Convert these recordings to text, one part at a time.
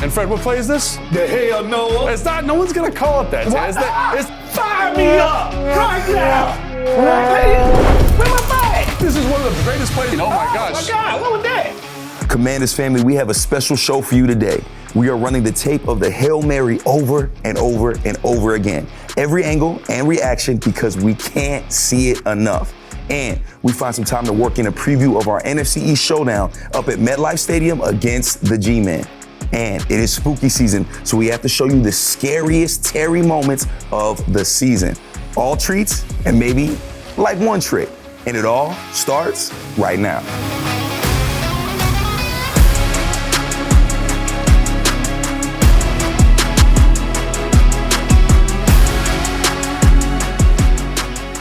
And Fred, what play is this? The hell no. It's not. No one's gonna call it that. It's fire me up right now. Where my bag? This is one of the greatest plays. Oh my gosh. Oh my God, what was that? Commanders family, we have a special show for you today. We are running the tape of the Hail Mary over and over and over again. Every angle and reaction because we can't see it enough. And we find some time to work in a preview of our NFC East showdown up at MetLife Stadium against the G-Men. And it is spooky season, so we have to show you the scariest Terry moments of the season. All treats and maybe like one trick. And it all starts right now.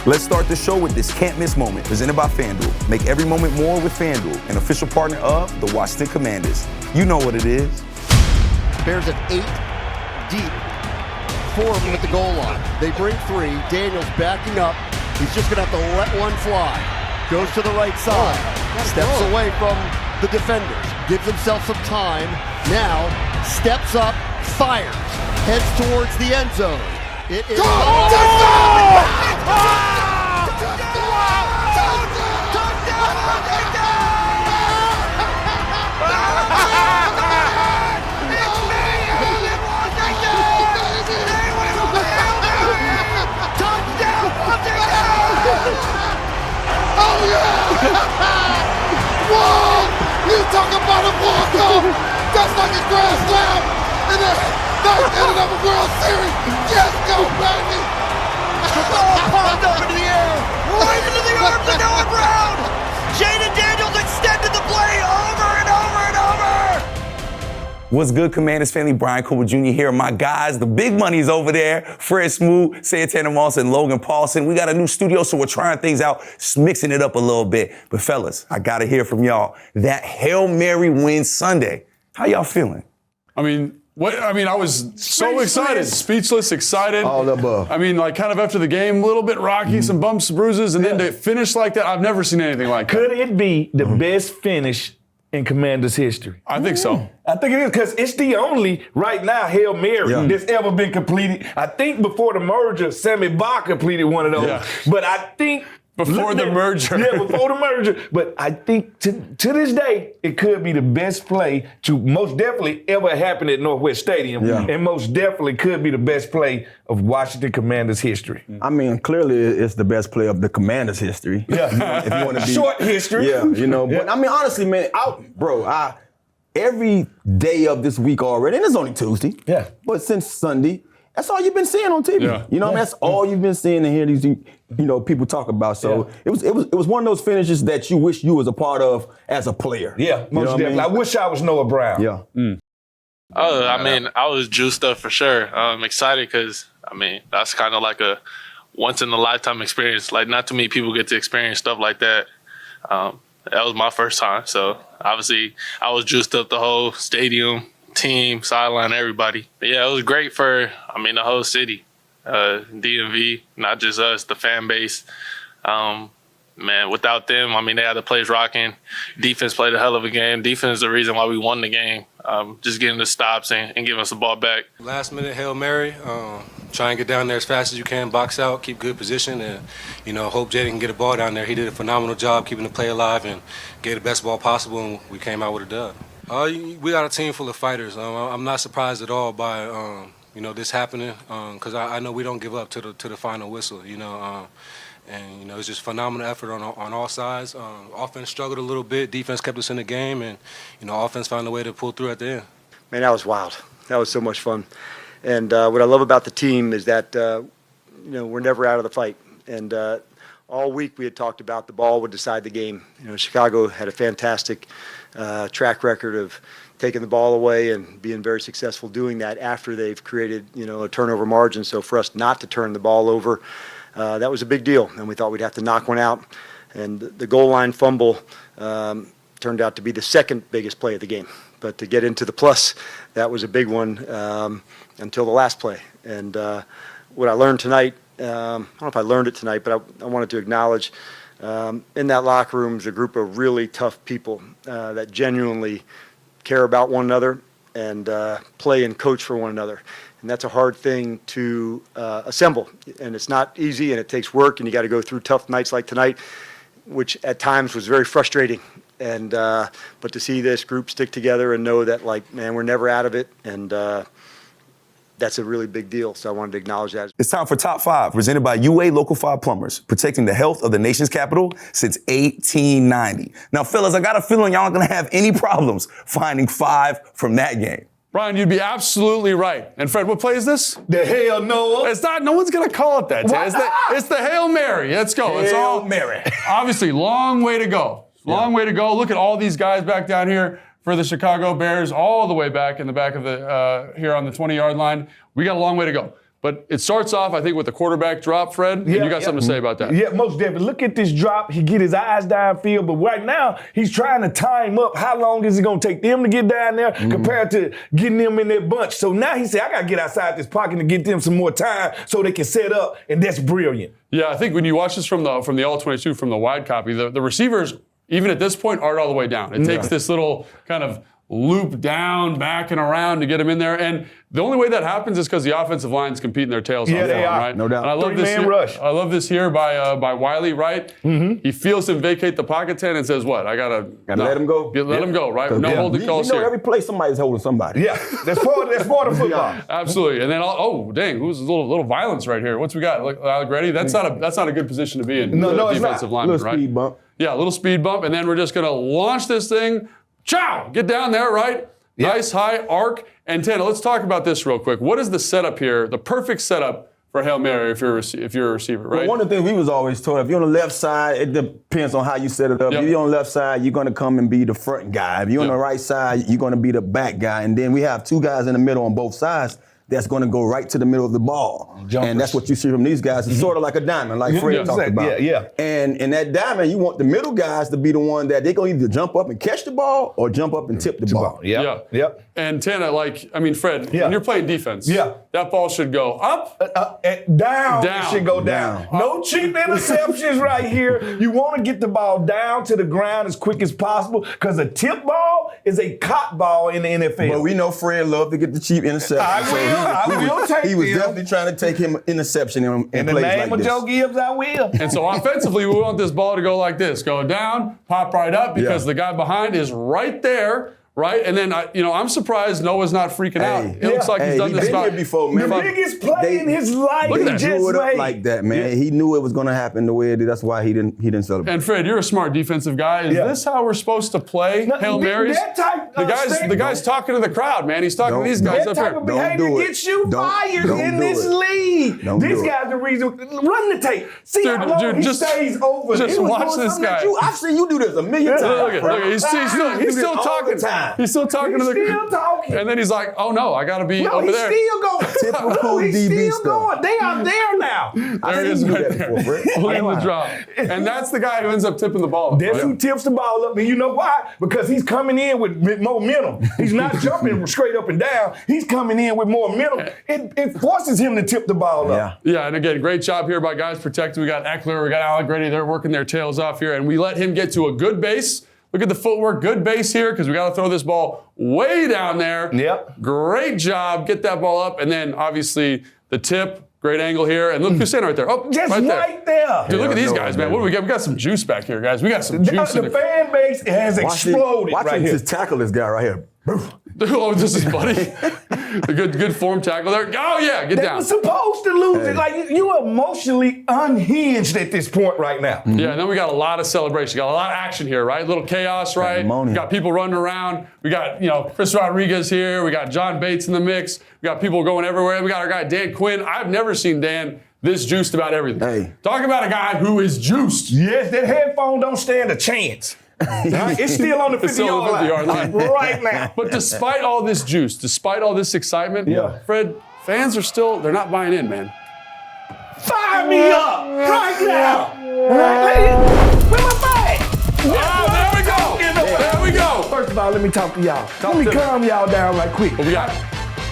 Let's start the show with this can't miss moment presented by FanDuel. Make every moment more with FanDuel, an official partner of the Washington Commanders. You know what it is. Bears at 8 deep, 4 of them at the goal line. They bring 3. Daniels backing up. He's just gonna have to let one fly. Goes to the right side. Steps away from the defenders. Gives himself some time. Now steps up, fires, heads towards the end zone. It is Whoa! You talk about a walk-off! That's like a grand slam! And then that's ended up a World Series! Yes, go, baby! The ball popped up into the air, right into the arms of Noah Brown! Jaden Daniels extended the play over and over and over! What's good, Commanders family? Brian Cooper Jr. here. My guys, the big money's over there. Fred Smoot, Santana Moss, and Logan Paulson. We got a new studio, so we're trying things out, mixing it up a little bit. But fellas, I gotta hear from y'all. That Hail Mary win Sunday. How y'all feeling? I mean, I was so excited, speechless, excited. All above. I mean, like kind of after the game, a little bit rocky, some bumps, bruises, and then to finish like that, I've never seen anything like that. Could it be the best finish in Commanders history? I think so. I think it is because it's the only, right now, Hail Mary that's ever been completed. I think before the merger, Sammy Baugh completed one of those. Yeah. But I think Before the merger. Yeah, before the merger. But I think to this day, it could be the best play to most definitely ever happen at Northwest Stadium. Yeah. And most definitely could be the best play of Washington Commanders history. I mean, clearly it's the best play of the Commanders history. Yeah. If you want to be short history. Yeah, But I mean, honestly, man, every day of this week already, and it's only Tuesday. Yeah. But since Sunday, that's all you've been seeing on TV. Yeah. That's all you've been seeing and hearing these, people talk about. So it was one of those finishes that you wish you was a part of as a player. Yeah, most definitely. I wish I was Noah Brown. Yeah. Oh, I mean, I was juiced up for sure. I'm excited because, that's kind of like a once-in-a-lifetime experience. Like, not too many people get to experience stuff like that. That was my first time. So, obviously, I was juiced up the whole stadium, team, sideline, everybody. But, yeah, it was great for, the whole city. DMV, not just us, the fan base. Without them, they had the place rocking. Defense played a hell of a game. Defense is the reason why we won the game. Just getting the stops and giving us the ball back. Last minute Hail Mary. Try and get down there as fast as you can, box out, keep good position, and, hope Jaden can get a ball down there. He did a phenomenal job keeping the play alive and gave the best ball possible, and we came out with a dub. We got a team full of fighters. I'm not surprised at all by, this happening, because I know we don't give up to the final whistle, And, it's just phenomenal effort on all sides. Offense struggled a little bit. Defense kept us in the game. And, offense found a way to pull through at the end. Man, that was wild. That was so much fun. And what I love about the team is that, we're never out of the fight. And all week we had talked about the ball would decide the game. Chicago had a fantastic track record of taking the ball away and being very successful doing that after they've created, a turnover margin. So for us not to turn the ball over, that was a big deal, and we thought we'd have to knock one out. And the goal line fumble turned out to be the second biggest play of the game. But to get into the plus, that was a big one until the last play. And what I learned tonight, I don't know if I learned it tonight, but I wanted to acknowledge in that locker room is a group of really tough people that genuinely care about one another and play and coach for one another. And that's a hard thing to assemble. And it's not easy, and it takes work, and you got to go through tough nights like tonight, which at times was very frustrating. And but to see this group stick together and know that, like, man, we're never out of it, and that's a really big deal. So I wanted to acknowledge that. It's time for Top 5, presented by UA Local 5 Plumbers, protecting the health of the nation's capital since 1890. Now, fellas, I got a feeling y'all aren't going to have any problems finding 5 from that game. Brian, you'd be absolutely right. And Fred, what play is this? The Hail Noah. It's not. No one's gonna call it that. It's the Hail Mary. Let's go. It's all Mary. Obviously, long way to go. Long way to go. Look at all these guys back down here for the Chicago Bears, all the way back in the back of the here on the 20-yard line. We got a long way to go. But it starts off, I think, with the quarterback drop, Fred. And you got something to say about that. Yeah, most definitely. Look at this drop. He get his eyes downfield, but right now he's trying to time up how long is it going to take them to get down there compared to getting them in their bunch. So now he said, I got to get outside this pocket and get them some more time so they can set up, and that's brilliant. Yeah, I think when you watch this from the All-22, from the wide copy, the receivers, even at this point, aren't all the way down. It takes this little kind of loop down, back and around to get him in there. And the only way that happens is because the offensive line's competing their tails off. Yeah, they are. Right? No doubt. And I love this Three-man here. rush. I love this here by Wiley, right? He feels him vacate the pocket 10 and says, what? I got to let him go. Let him go, right? No holding calls you know, here. every play somebody's holding somebody. Yeah, that's part of football. Absolutely. And then, dang, who's a little violence right here? What's we got? Allegretti? That's not a good position to be in. No, it's defensive not. lineman, Little right? speed bump. Yeah, a little speed bump, and then we're just going to launch this thing. Chow! Get down there, right? Yep. Nice high arc. And Tana, let's talk about this real quick. What is the setup here, the perfect setup for Hail Mary if you're a receiver, right? Well, one of the things we was always told, if you're on the left side, it depends on how you set it up. Yep. If you're on the left side, you're going to come and be the front guy. If you're on the right side, you're going to be the back guy. And then we have 2 guys in the middle on both sides that's going to go right to the middle of the ball. Jumpers. And that's what you see from these guys. It's sort of like a diamond, like Fred talked about. Yeah. And in that diamond, you want the middle guys to be the one that they're going to either jump up and catch the ball or jump up and tip the ball. Yep. And Tana, Fred, when you're playing defense, that ball should go up, down. It should go down. No cheap interceptions right here. You want to get the ball down to the ground as quick as possible because a tip ball is a caught ball in the NFL. But we know Fred loved to get the cheap interception. I will take He was them. definitely trying to take him interception in In the plays name like of this. Joe Gibbs, I will. And so offensively, we want this ball to go like this. Go down, pop right up, because the guy behind is right there, right? And then, I'm surprised Noah's not freaking out. It looks like he's done this been here before, man. The biggest play in his life. Look at He that. just Drew it up made. like that, man. He knew it was going to happen the way it did. That's why he didn't celebrate. And Fred, you're a smart defensive guy. Is this how we're supposed to play Hail Marys? That type The guy's talking to the crowd, man. He's talking to these guys That up type here. of behavior gets you fired in this league. This guy's the reason. Run the tape. See how long he stays over. Just watch this guy. I've seen you do this a million times. Look, he's still talking. He's still talking to the still talking. And then he's like, oh no, I got to be over there. He's still going. Typical He's DB still stuff. going. They are there now. There he is right there. Look at the drop. And that's the guy who ends up tipping the ball up. That's who tips the ball up. And you know why? Because he's coming in with momentum. He's not jumping straight up and down. He's coming in with more momentum. It forces him to tip the ball up. Yeah, and again, great job here by guys protecting. We got Eckler, we got Allegretti. They're working their tails off here. And we let him get to a good base. Look at the footwork, good base here, because we got to throw this ball way down there. Yep. Great job. Get that ball up. And then, obviously, the tip. Great angle here. And look who's standing right there. Oh, just right there. Dude, look at these guys, man. What do we got? We got some juice back here, guys. We got some juice. The fan base has exploded Watch right him here. just tackle this guy right here. Oh, this is Buddy. The good form tackle there. Oh, yeah, get They down. were supposed to lose it. Like, you are emotionally unhinged at this point right now. Yeah, and then we got a lot of celebration. Got a lot of action here, right? Little chaos, right? We got people running around. We got, Chris Rodriguez here. We got John Bates in the mix. We got people going everywhere. We got our guy Dan Quinn. I've never seen Dan this juiced about everything. Hey. Talk about a guy who is juiced. Yes, that headphone don't stand a chance. It's still on the 50-yard line right now. But despite all this juice, despite all this excitement, Fred, fans are they're not buying in, man. Fire me up right now. Where my bag? There we go. There we go. First of all, let me talk to y'all. Let me calm y'all down right quick. What we got?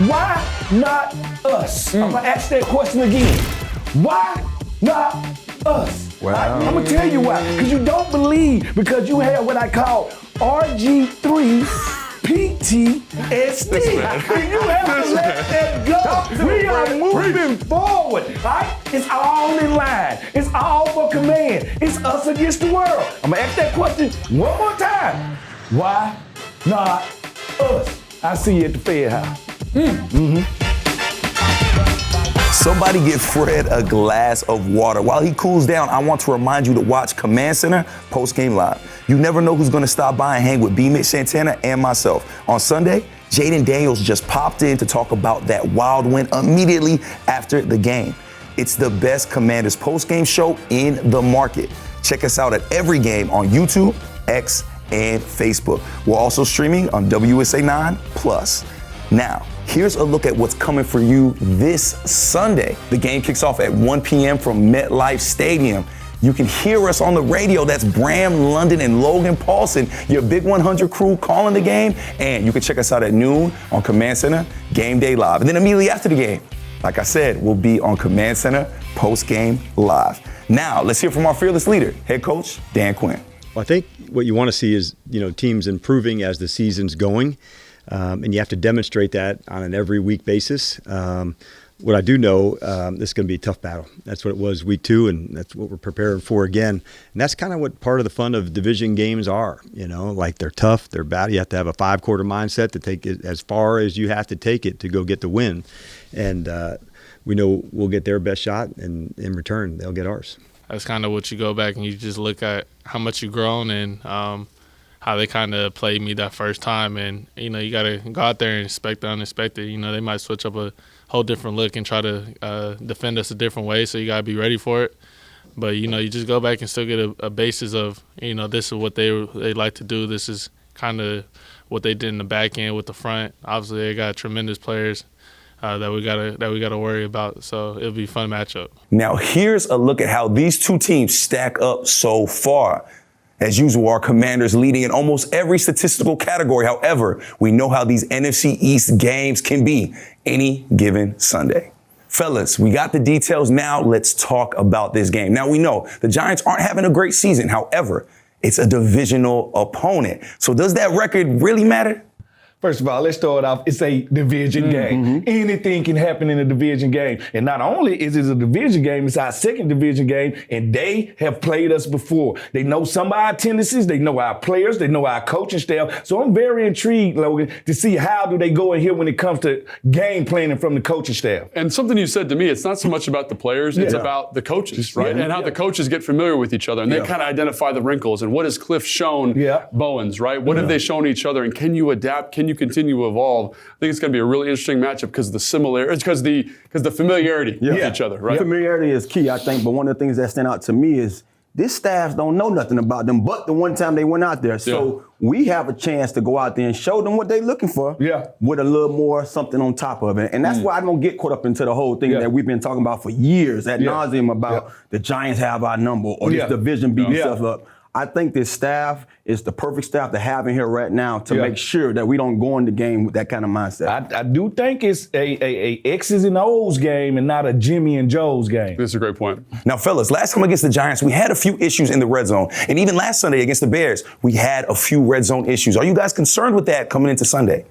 Why not us? I'm going to ask that question again. Why not us? Wow. I'm going to tell you why. Because you don't believe, because you have what I call RG3 PTSD. And you have to let that go. We are moving forward. Right? It's all in line. It's all for command. It's us against the world. I'm gonna ask that question one more time. Why not us? I see you at the Fed House. Somebody get Fred a glass of water. While he cools down, I want to remind you to watch Command Center post-game live. You never know who's going to stop by and hang with B. Mitch Santana and myself. On Sunday, Jaden Daniels just popped in to talk about that wild win immediately after the game. It's the best Commanders post-game show in the market. Check us out at every game on YouTube, X, and Facebook. We're also streaming on WSA 9 Plus. Now, here's a look at what's coming for you this Sunday. The game kicks off at 1 p.m. from MetLife Stadium. You can hear us on the radio. That's Bram London and Logan Paulson, your Big 100 crew calling the game. And you can check us out at noon on Command Center, Game Day Live. And then immediately after the game, like I said, we'll be on Command Center post-game live. Now, let's hear from our fearless leader, head coach Dan Quinn. Well, I think what you want to see is, teams improving as the season's going. And you have to demonstrate that on an every week basis. What I do know, this is going to be a tough battle. That's what it was week 2, and that's what we're preparing for again. And that's kind of what part of the fun of division games are. Like they're tough, they're bad. You have to have a 5-quarter mindset to take it as far as you have to take it to go get the win. And we know we'll get their best shot, and in return, they'll get ours. That's kind of what you go back and you just look at how much you've grown and how they kind of played me that first time. And, you got to go out there and expect the unexpected. They might switch up a whole different look and try to defend us a different way, so you got to be ready for it. But, you just go back and still get a basis of, this is what they like to do. This is kind of what they did in the back end with the front. Obviously, they got tremendous players that we gotta worry about. So it'll be a fun matchup. Now, here's a look at how these two teams stack up so far. As usual, our Commanders leading in almost every statistical category. However, we know how these NFC East games can be any given Sunday. Fellas, we got the details now. Let's talk about this game. Now, we know the Giants aren't having a great season. However, it's a divisional opponent. So does that record really matter? First of all, let's start off. It's a division game. Anything can happen in a division game. And not only is it a division game, it's our second division game, and they have played us before. They know some of our tendencies. They know our players. They know our coaching staff. So I'm very intrigued, Logan, to see how do they go in here when it comes to game planning from the coaching staff. And something you said to me, it's not so much about the players, it's about the coaches, right? And how the coaches get familiar with each other. And they kind of identify the wrinkles. And what has Cliff shown Bowens, right? What have they shown each other? And can you adapt? Can you continue to evolve? I think it's going to be a really interesting matchup because of the similarity, because the familiarity with each other, right? Familiarity is key, I think. But one of the things that stand out to me is this staff don't know nothing about them but the one time they went out there. So we have a chance to go out there and show them what they're looking for with a little more something on top of it. And that's why I don't get caught up into the whole thing that we've been talking about for years ad nauseum about the Giants have our number or this division beating stuff up. I think this staff is the perfect staff to have in here right now to make sure that we don't go in the game with that kind of mindset. I do think it's a X's and O's game and not a Jimmy and Joe's game. That's a great point. Now, fellas, last time against the Giants, we had a few issues in the red zone. And even last Sunday against the Bears, we had a few red zone issues. Are you guys concerned with that coming into Sunday?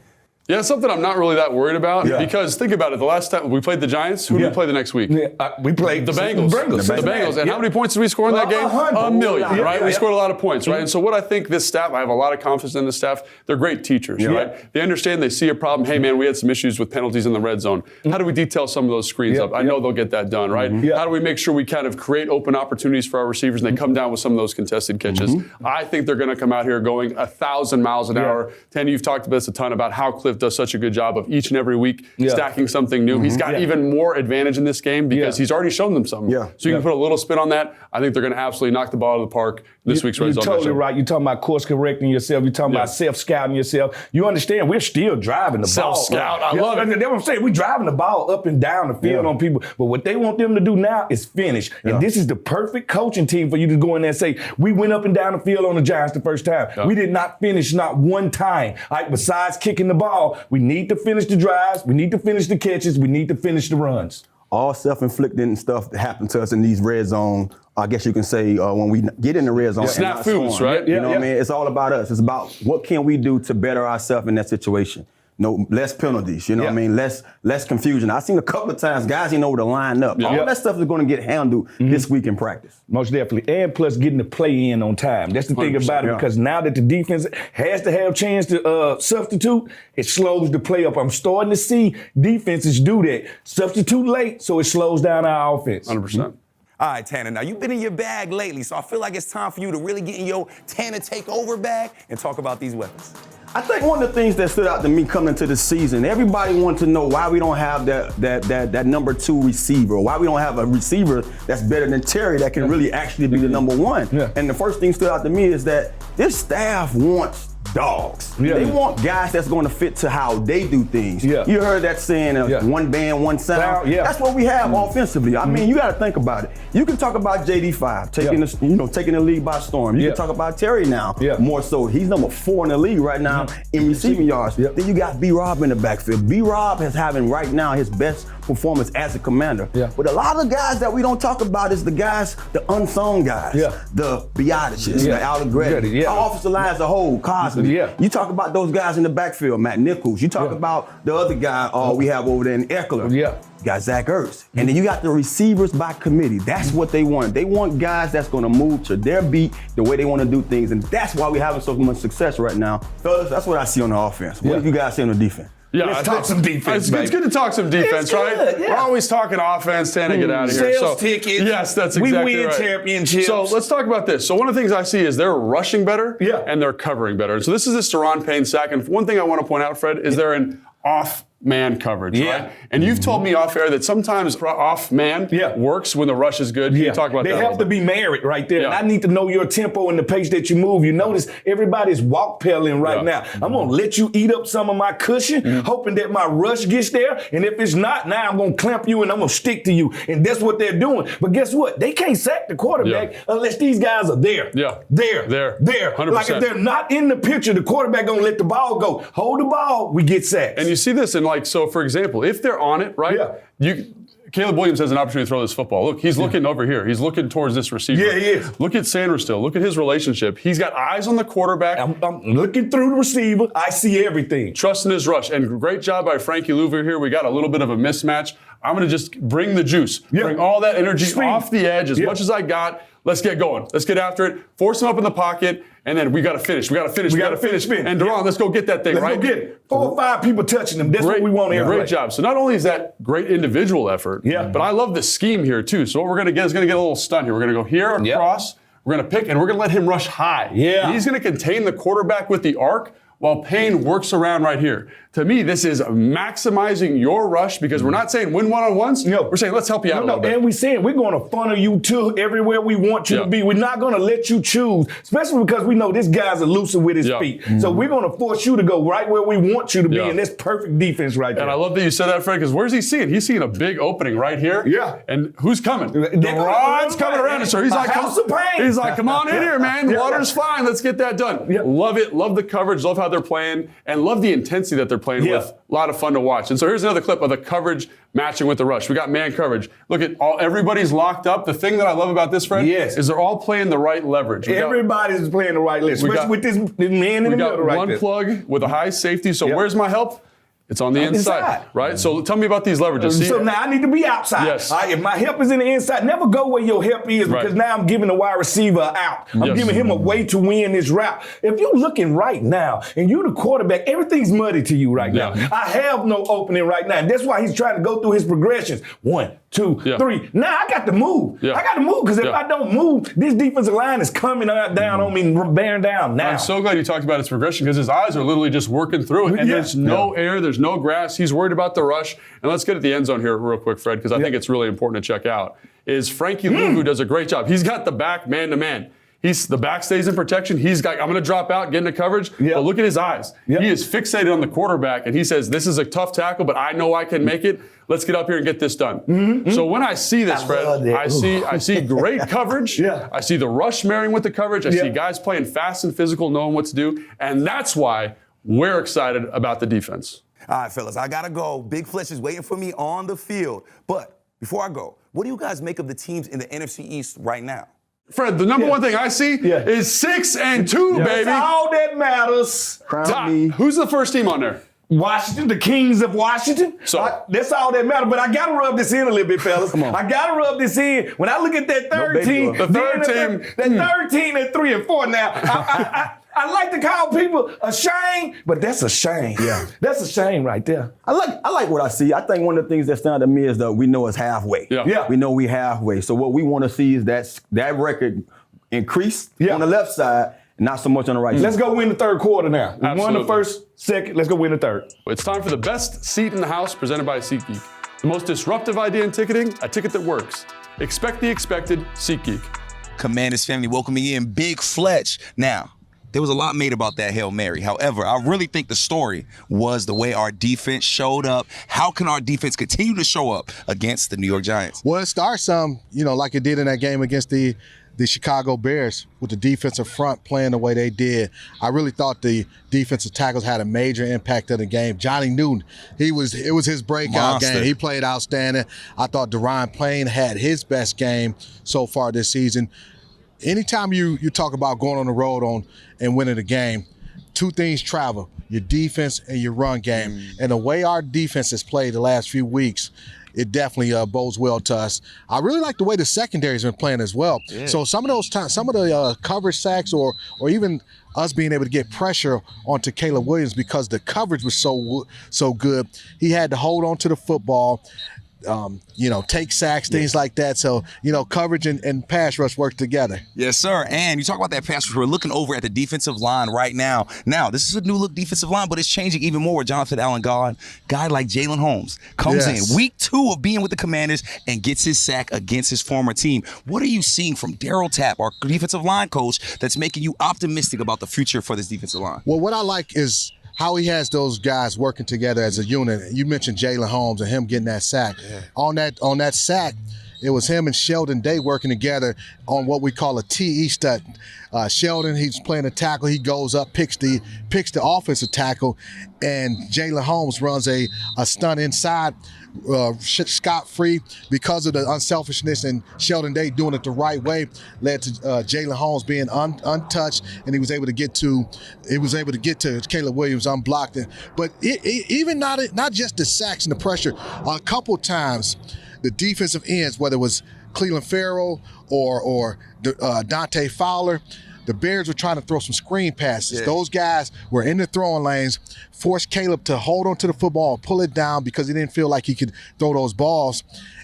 Yeah, it's something I'm not really that worried about because think about it. The last time we played the Giants, who did we play the next week? We played the Bengals. The Bengals. And how many points did we score in that game? 100. 1,000,000, right? We scored a lot of points, right? And so what I think this staff, I have a lot of confidence in this staff. They're great teachers, right? They understand, they see a problem. Hey, man, we had some issues with penalties in the red zone. How do we detail some of those screens up? I know they'll get that done, right? How do we make sure we kind of create open opportunities for our receivers and they come down with some of those contested catches? I think they're going to come out here going 1,000 miles an hour. Tanny, you've talked about this a ton about how Cliff does such a good job of each and every week stacking something new. He's got even more advantage in this game because he's already shown them something. So you can put a little spin on that. I think they're going to absolutely knock the ball out of the park this week's red zone. You're totally right. You're talking about course correcting yourself. You're talking about self-scouting yourself. You understand we're still driving the ball. Self-scout. I love it. That's what I'm saying. We're driving the ball up and down the field on people. But what they want them to do now is finish. And this is the perfect coaching team for you to go in there and say, we went up and down the field on the Giants the first time. We did not finish not one time. Like, besides kicking the ball, we need to finish the drives. We need to finish the catches. We need to finish the runs. all self-inflicted stuff that happened to us in these red zone. I guess you can say when we get in the red zone. Snap foods, right? You know what I mean? It's all about us. It's about what can we do to better ourselves in that situation. No, less penalties, you know what I mean? Less confusion. I've seen a couple of times guys didn't know where to line up. All that stuff is going to get handled this week in practice. Most definitely. And plus getting the play in on time. That's the thing about it, because now that the defense has to have a chance to substitute, it slows the play up. I'm starting to see defenses do that. Substitute late, so it slows down our offense. 100%. All right, Tanner, now you've been in your bag lately, so I feel like it's time for you to really get in your Tanner takeover bag and talk about these weapons. I think one of the things that stood out to me coming into the season, everybody wanted to know why we don't have that number 2 receiver, why we don't have a receiver that's better than Terry that can really actually be the number 1. And the first thing stood out to me is that this staff wants dogs. They want guys that's going to fit to how they do things. You heard that saying, one band, one sound. That's what we have offensively. I mean, you got to think about it. You can talk about JD5 taking the league by storm. You can talk about Terry now more so. He's number 4 in the league right now in receiving yards. Then you got B-Rob in the backfield. B-Rob is having right now his best performance as a commander. But a lot of the guys that we don't talk about is the guys, the unsung guys, the Biotiches, the Allegretti, our offensive line as a whole, Cosby. You talk about those guys in the backfield, Matt Nichols. You talk about the other guy we have over there in Eckler. You got Zach Ertz. And then you got the receivers by committee. That's what they want. They want guys that's going to move to their beat the way they want to do things. And that's why we're having so much success right now. Fellas, that's what I see on the offense. What do you guys see on the defense? Let's talk some defense. It's good to talk some defense, right? We're always talking offense. Tanner, get out of here. Sales tickets. Yes, that's exactly We win right. championships. So let's talk about this. So one of the things I see is they're rushing better and they're covering better. So this is this Deron Payne sack. And one thing I want to point out, Fred, is they're in off-man coverage, right? And you've told me off air that sometimes off-man works when the rush is good. Can you talk about that? They have to be married right there. And I need to know your tempo and the pace that you move. You notice everybody's walk pedaling right now. I'm going to let you eat up some of my cushion, hoping that my rush gets there. And if it's not, now I'm going to clamp you and I'm going to stick to you. And that's what they're doing. But guess what? They can't sack the quarterback unless these guys are there. There. 100%. Like if they're not in the picture, the quarterback going to let the ball go. Hold the ball, we get sacked. And you see this in so for example, if they're on it, right? Caleb Williams has an opportunity to throw this football. Look, he's looking over here. He's looking towards this receiver. He is. Look at Sanders still. Look at his relationship. He's got eyes on the quarterback. I'm looking through the receiver. I see everything. Trusting his rush. And great job by Frankie Louver here. We got a little bit of a mismatch. I'm going to just bring the juice. Bring all that energy off the edge as much as I got. Let's get going. Let's get after it. Force him up in the pocket. And then we got to finish. We got to finish. And Deron, let's go get that thing, Let's go get it. 4 or 5 people touching them. That's what we want here. Great job. So not only is that great individual effort, but I love the scheme here too. So what we're going to get is going to get a little stunt here. We're going to go here across. We're going to pick, and we're going to let him rush high. He's going to contain the quarterback with the arc while Payne works around right here. To me, this is maximizing your rush because we're not saying win one-on-ones. We're saying let's help you out a little bit. And we're saying we're going to funnel you to everywhere we want you to be. We're not going to let you choose, especially because we know this guy's elusive with his feet. So we're going to force you to go right where we want you to be, and that's perfect defense right there. And I love that you said that, Fred, because where's he seeing? He's seeing a big opening right here. And who's coming? Deron's coming around. So he's like, come on in here, man. The water's fine. Let's get that done. Love it. Love the coverage. Love how they're playing, and love the intensity that they're playing with. A lot of fun to watch. And so here's another clip of the coverage matching with the rush. We got man coverage. Look at everybody's locked up. The thing that I love about this, Fred, is they're all playing the right leverage. Everybody's playing the right leverage, especially with this man in the middle right there. We got one plug with a high safety. So where's my help? It's on the inside, right? So tell me about these leverages. So now I need to be outside. If my help is in the inside, never go where your help is because now I'm giving the wide receiver out. I'm giving him a way to win this route. If you're looking right now and you're the quarterback, everything's muddy to you right now. I have no opening right now. And that's why he's trying to go through his progressions. 1, 2, 3. Now I got to move. I got to move because if I don't move, this defensive line is coming down on me, bearing down now. I'm so glad you talked about his progression because his eyes are literally just working through it. And there's no air, there's no grass. He's worried about the rush. And let's get at the end zone here real quick, Fred, because I think it's really important to check out. Is Frankie Lou, who does a great job. He's got the back man-to-man. The back stays in protection. He's got, I'm going to drop out, get into coverage. But look at his eyes. He is fixated on the quarterback, and he says, this is a tough tackle, but I know I can make it. Let's get up here and get this done. So when I see this, Fred, I see great coverage. I see the rush marrying with the coverage. I see guys playing fast and physical, knowing what to do. And that's why we're excited about the defense. All right, fellas, I got to go. Big Fletch is waiting for me on the field. But before I go, what do you guys make of the teams in the NFC East right now? Fred, the number one thing I see is 6-2, baby. That's all that matters. Crown me. Who's the first team on there? Washington, the Kings of Washington. So that's all that matters. But I got to rub this in a little bit, fellas. Come on. I got to rub this in. When I look at that third team, the third team, that third team at 3 and 4 now, I like to call people a shame, but that's a shame. Yeah, that's a shame right there. I like what I see. I think one of the things that stand out to me is that we know it's halfway. Yeah. We know we halfway. So what we want to see is that record increase on the left side, and not so much on the right side. Let's go win the third quarter now. We won Absolutely. the first, second. Let's go win the third. It's time for the best seat in the house presented by SeatGeek. The most disruptive idea in ticketing, a ticket that works. Expect the expected, SeatGeek. Commanders family welcoming in Big Fletch. Now, there was a lot made about that Hail Mary. However, I really think the story was the way our defense showed up. How can our defense continue to show up against the New York Giants? Well, it starts like it did in that game against the Chicago Bears with the defensive front playing the way they did. I really thought the defensive tackles had a major impact of the game. Johnny Newton, it was his breakout game. He played outstanding. I thought Deron Payne had his best game so far this season. Anytime you talk about going on the road and winning a game, two things travel: your defense and your run game. And the way our defense has played the last few weeks, it definitely bodes well to us. I really like the way the secondary has been playing as well. Yeah. So some of those times, some of the coverage sacks or even us being able to get pressure onto Caleb Williams because the coverage was so good, he had to hold on to the football. Take sacks, things like that. So, coverage and pass rush work together. Yes, sir. And you talk about that pass rush. We're looking over at the defensive line right now. Now, this is a new look defensive line, but it's changing even more with Jonathan Allen gone. Guy like Jalen Holmes comes in week 2 of being with the Commanders and gets his sack against his former team. What are you seeing from Darryl Tapp, our defensive line coach, that's making you optimistic about the future for this defensive line? Well, what I like is how he has those guys working together as a unit. You mentioned Jalen Holmes and him getting that sack. Yeah. On that sack, it was him and Sheldon Day working together on what we call a TE stunt. Sheldon, he's playing a tackle. He goes up, picks the offensive tackle, and Jalen Holmes runs a stunt inside, scot-free because of the unselfishness and Sheldon Day doing it the right way led to Jalen Holmes being untouched, and he was able to get to Caleb Williams unblocked. But even not just the sacks and the pressure, a couple times the defensive ends, whether it was Cleveland Farrell or Dante Fowler, the Bears were trying to throw some screen passes. Yeah. Those guys were in the throwing lanes, forced Caleb to hold on to the football, pull it down because he didn't feel like he could throw those balls.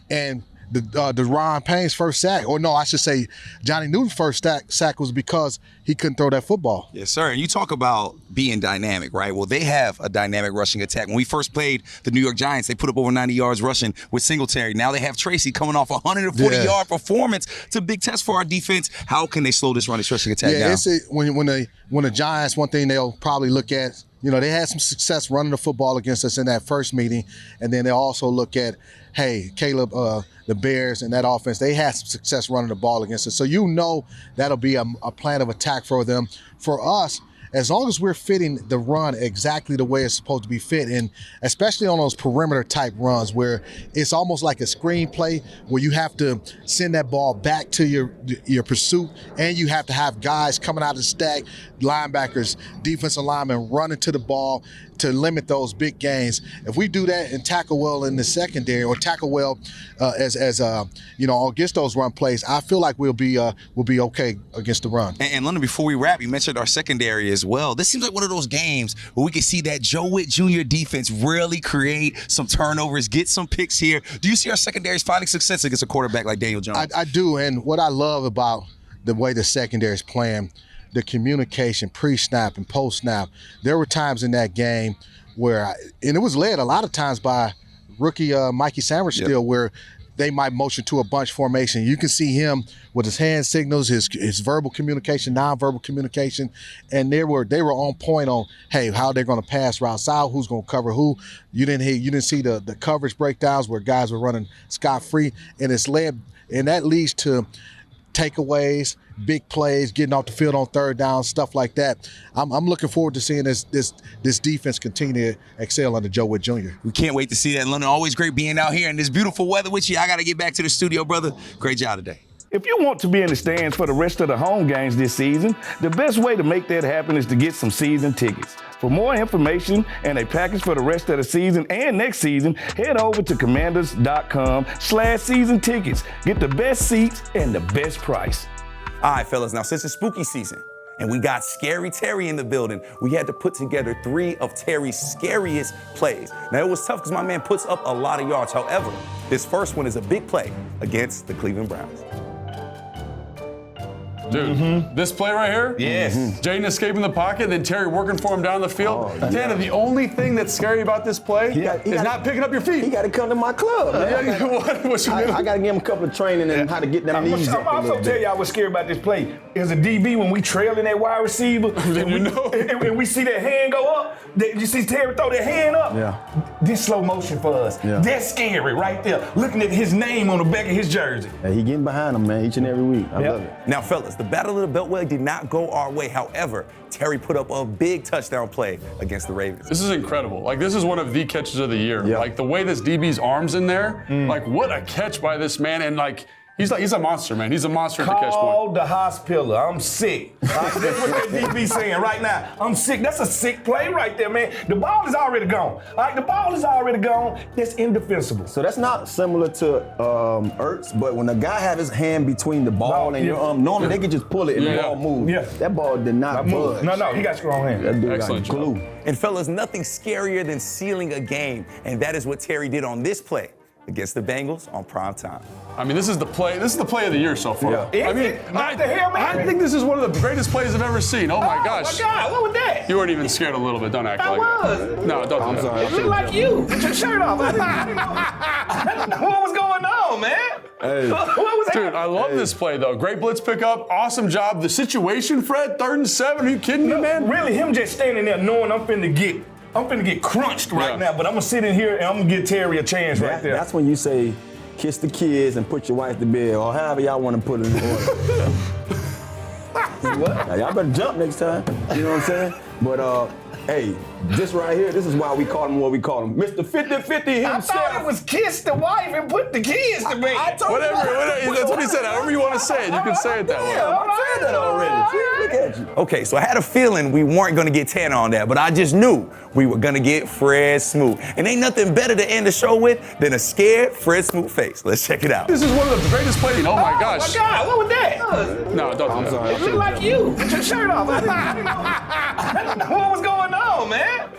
And Deron Payne's first sack, or no, I should say Johnny Newton's first sack was because he couldn't throw that football. Yes, sir. And you talk about being dynamic, right? Well, they have a dynamic rushing attack. When we first played the New York Giants, they put up over 90 yards rushing with Singletary. Now they have Tracy coming off a 140-yard performance. It's a big test for our defense. How can they slow this rushing attack down? When the Giants, one thing they'll probably look at, they had some success running the football against us in that first meeting, and then they'll also look at, hey, Caleb, the Bears and that offense, they had some success running the ball against us. So that'll be a plan of attack for them. For us, as long as we're fitting the run exactly the way it's supposed to be fit, and especially on those perimeter type runs where it's almost like a screenplay where you have to send that ball back to your pursuit, and you have to have guys coming out of the stack, linebackers, defensive linemen running to the ball to limit those big gains. If we do that and tackle well in the secondary, or tackle well against those run plays, I feel like we'll be okay against the run. And London, before we wrap, you mentioned our secondary as well. This seems like one of those games where we can see that Joe Witt Jr. defense really create some turnovers, get some picks here. Do you see our secondaries finding success against a quarterback like Daniel Jones? I do, and what I love about the way the secondary is playing, the communication pre-snap and post-snap. There were times in that game where, and it was led a lot of times by rookie Mikey Sanders still, where they might motion to a bunch formation. You can see him with his hand signals, his verbal communication, non-verbal communication, and they were on point on, hey, how they're going to pass routes out, who's going to cover who. You didn't see the coverage breakdowns where guys were running scot-free, and that leads to takeaways, big plays, getting off the field on third down, stuff like that. I'm looking forward to seeing this defense continue to excel under Joe Witt Jr. We can't wait to see that in London. Always great being out here in this beautiful weather with you. I got to get back to the studio, brother. Great job today. If you want to be in the stands for the rest of the home games this season, the best way to make that happen is to get some season tickets. For more information and a package for the rest of the season and next season, head over to commanders.com/season tickets. Get the best seats and the best price. All right, fellas, now since it's spooky season and we got Scary Terry in the building, we had to put together 3 of Terry's scariest plays. Now, it was tough because my man puts up a lot of yards. However, this first one is a big play against the Cleveland Browns. Dude, this play right here? Yes. Jaden escaping the pocket, then Terry working for him down the field. Tanner, the only thing that's scary about this play is not picking up your feet. He got to come to my club, man. What's your I got to give him a couple of training and how to get them knees up. I'm also tell y'all what's scary about this play. As a DB, when we trailing that wide receiver, and we see that hand go up, you see Terry throw that hand up. Yeah. This slow motion for us. Yeah. That's scary right there. Looking at his name on the back of his jersey. Hey, he getting behind him, man, each and every week. I love it. Now, fellas, the Battle of the Beltway did not go our way. However, Terry put up a big touchdown play against the Ravens. This is incredible. Like, this is one of the catches of the year. Yeah. Like, the way this DB's arm's in there, like, what a catch by this man. And, like, he's a monster, man. He's a monster at the catch point. Call the hospital. I'm sick. That's what that DB saying right now. I'm sick. That's a sick play right there, man. The ball is already gone. All right, the ball is already gone. That's indefensible. So that's not similar to Ertz, but when a guy had his hand between the ball and your arm, normally they could just pull it and the ball move. Yeah. That ball did not budge. No, he got strong hands. That dude Excellent got glue. And fellas, nothing scarier than sealing a game, and that is what Terry did on this play against the Bengals on prime time. I mean, this is the play of the year so far. Yeah. I mean, Not the Hail Mary? I think this is one of the greatest plays I've ever seen. Oh my gosh. Oh my God, what was that? You weren't even scared a little bit. Don't act like it. No, don't. I'm sorry. It looked like you with your shirt off. I didn't know what was going on, man. Hey. What was that? Dude, I love this play, though. Great blitz pickup. Awesome job. The situation, Fred, 3rd and 7. Are you kidding me, man? Really, him just standing there knowing I'm finna get crunched right now, but I'm gonna sit in here and I'm gonna give Terry a chance right there. That's when you say, kiss the kids and put your wife to bed, or however y'all want to put it in order. What? Now, y'all better jump next time. You know what I'm saying? But hey, this right here, this is why we call him what we call him. Mr. 50-50 himself. I thought it was kiss the wife and put the kids to bed. Whatever, that's what he said. However you want to say it, you can say it that way. Yeah, I'm saying that already. See, look at you. Okay, so I had a feeling we weren't gonna get Tanner on that, but I just knew we were gonna get Fred Smoot. And ain't nothing better to end the show with than a scared Fred Smoot face. Let's check it out. This is one of the greatest plays. Oh my gosh. Oh my God, what was that? No, don't. I'm sorry. It looked like you with your shirt off. I didn't know what was going on, man.